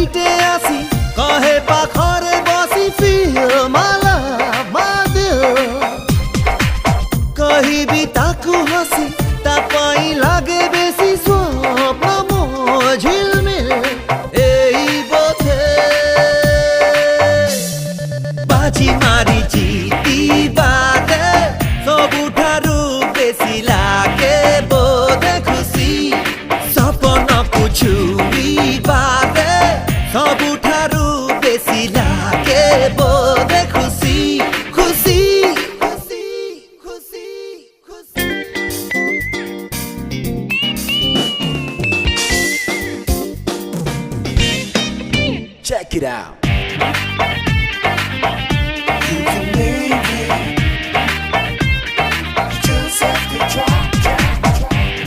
सीटे आसी कहे पाखरे बसी feel my love my dill कही भी ताकू हसी तापाई लागे बेसी स्वप्न मो झिलमिल एई बोधे बाजी मारी जीती बादे सबुठारू बेसी लागे बोधे खुशी सपना छुई बादे सबुठारू बेसी लागे बोधे खुशी खुशी खुशी खुशी खुशी Check it out.